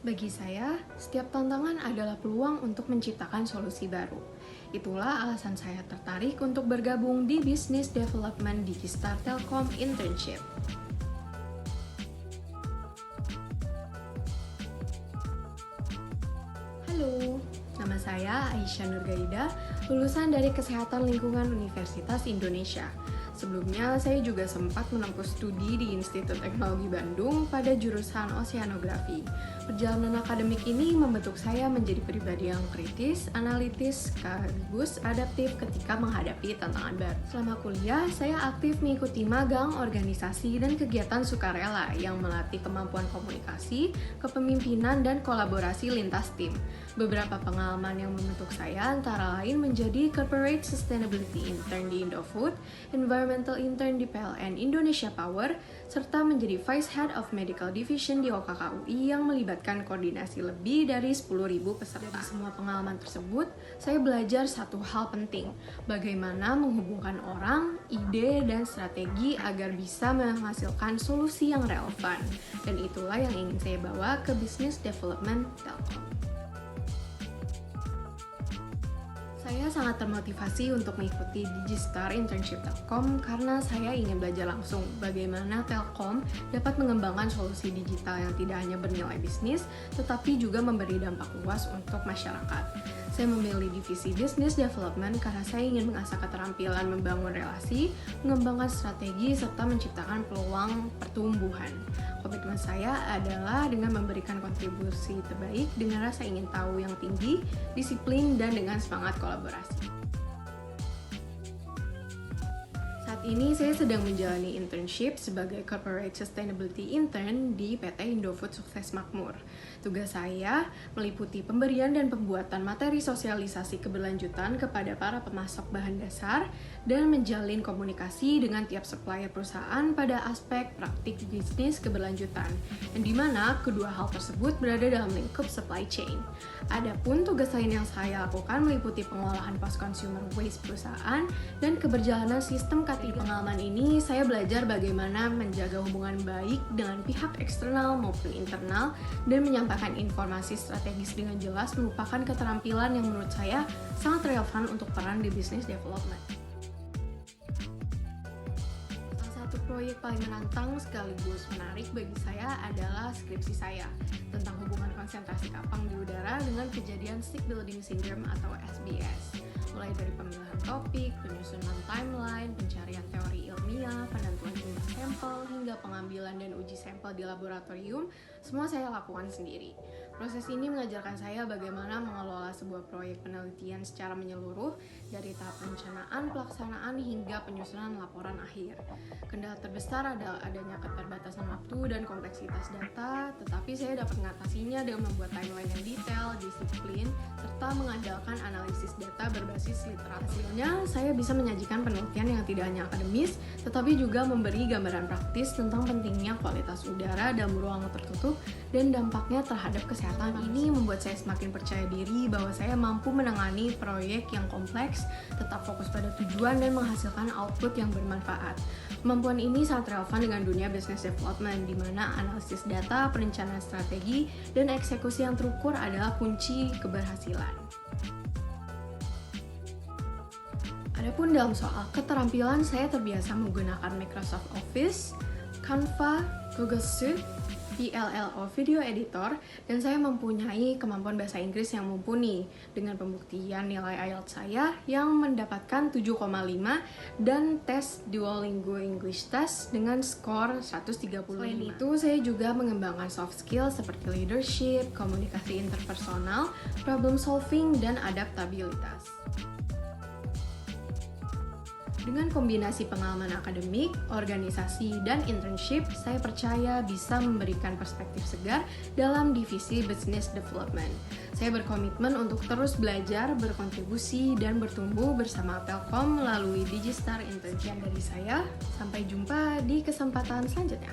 Bagi saya, setiap tantangan adalah peluang untuk menciptakan solusi baru. Itulah alasan saya tertarik untuk bergabung di Business Development Digistar Telkom Internship. Halo, nama saya Aisyah Nurgaida, lulusan dari Kesehatan Lingkungan Universitas Indonesia. Sebelumnya, saya juga sempat menempuh studi di Institut Teknologi Bandung pada jurusan Oseanografi. Perjalanan akademik ini membentuk saya menjadi pribadi yang kritis, analitis, sekaligus adaptif ketika menghadapi tantangan baru. Selama kuliah, saya aktif mengikuti magang, organisasi, dan kegiatan sukarela yang melatih kemampuan komunikasi, kepemimpinan, dan kolaborasi lintas tim. Beberapa pengalaman yang membentuk saya antara lain menjadi Corporate Sustainability Intern di Indofood, Environmental Intern di PLN Indonesia Power, serta menjadi Vice Head of Medical Division di OKKUI yang melibatkan koordinasi lebih dari 10.000 peserta. Dari semua pengalaman tersebut, saya belajar satu hal penting, bagaimana menghubungkan orang, ide, dan strategi agar bisa menghasilkan solusi yang relevan. Dan itulah yang ingin saya bawa ke Business Development Telkom. Saya sangat termotivasi untuk mengikuti Digistar Internship Telkom karena saya ingin belajar langsung bagaimana Telkom dapat mengembangkan solusi digital yang tidak hanya bernilai bisnis, tetapi juga memberi dampak luas untuk masyarakat. Saya memilih divisi Business Development karena saya ingin mengasah keterampilan membangun relasi, mengembangkan strategi, serta menciptakan peluang pertumbuhan. Komitmen saya adalah dengan memberikan kontribusi terbaik dengan rasa ingin tahu yang tinggi, disiplin, dan dengan semangat kolaborasi. Saat ini saya sedang menjalani internship sebagai Corporate Sustainability Intern di PT Indofood Sukses Makmur. Tugas saya meliputi pemberian dan pembuatan materi sosialisasi keberlanjutan kepada para pemasok bahan dasar dan menjalin komunikasi dengan tiap supplier perusahaan pada aspek praktik bisnis keberlanjutan, yang dimana kedua hal tersebut berada dalam lingkup supply chain. Adapun tugas lain yang saya lakukan meliputi pengolahan post-consumer waste perusahaan dan keberjalanan sistem KTI. Pengalaman ini, saya belajar bagaimana menjaga hubungan baik dengan pihak eksternal maupun internal dan menyampaikan informasi strategis dengan jelas merupakan keterampilan yang menurut saya sangat relevan untuk peran di business development. Salah satu proyek paling menantang sekaligus menarik bagi saya adalah skripsi saya tentang hubungan konsentrasi kapang di udara dengan kejadian Stick Building Syndrome atau SBS. Mulai dari pemilihan topik, penyusunan timeline, pencarian teori ilmiah, penentuan jumlah sampel, hingga pengambilan dan uji sampel di laboratorium, semua saya lakukan sendiri. Proses ini mengajarkan saya bagaimana mengelola sebuah proyek penelitian secara menyeluruh, dari tahap perencanaan, pelaksanaan, hingga penyusunan laporan akhir. Kendala terbesar adalah adanya keterbatasan waktu dan kompleksitas data, tetapi saya dapat mengatasinya dengan membuat timeline yang detail, disiplin, serta mengandalkan analisis data berbasis literasi. Hasilnya, saya bisa menyajikan penelitian yang tidak hanya akademis, tetapi juga memberi gambaran praktis tentang pentingnya kualitas udara dalam ruang tertutup dan dampaknya terhadap kesehatan. Ini membuat saya semakin percaya diri bahwa saya mampu menangani proyek yang kompleks, tetap fokus pada tujuan dan menghasilkan output yang bermanfaat. Kemampuan ini sangat relevan dengan dunia business development, di mana analisis data, perencanaan strategi, dan eksekusi yang terukur adalah kunci keberhasilan. Adapun dalam soal keterampilan, saya terbiasa menggunakan Microsoft Office, Canva, Google Suite, VLLO Video Editor, dan saya mempunyai kemampuan bahasa Inggris yang mumpuni dengan pembuktian nilai IELTS saya yang mendapatkan 7,5 dan tes Duolingo English Test dengan skor 135. Selain itu, saya juga mengembangkan soft skill seperti leadership, komunikasi interpersonal, problem solving, dan adaptabilitas. Dengan kombinasi pengalaman akademik, organisasi, dan internship, saya percaya bisa memberikan perspektif segar dalam divisi Business Development. Saya berkomitmen untuk terus belajar, berkontribusi, dan bertumbuh bersama Telkom melalui Digistar Internship dari saya. Sampai jumpa di kesempatan selanjutnya.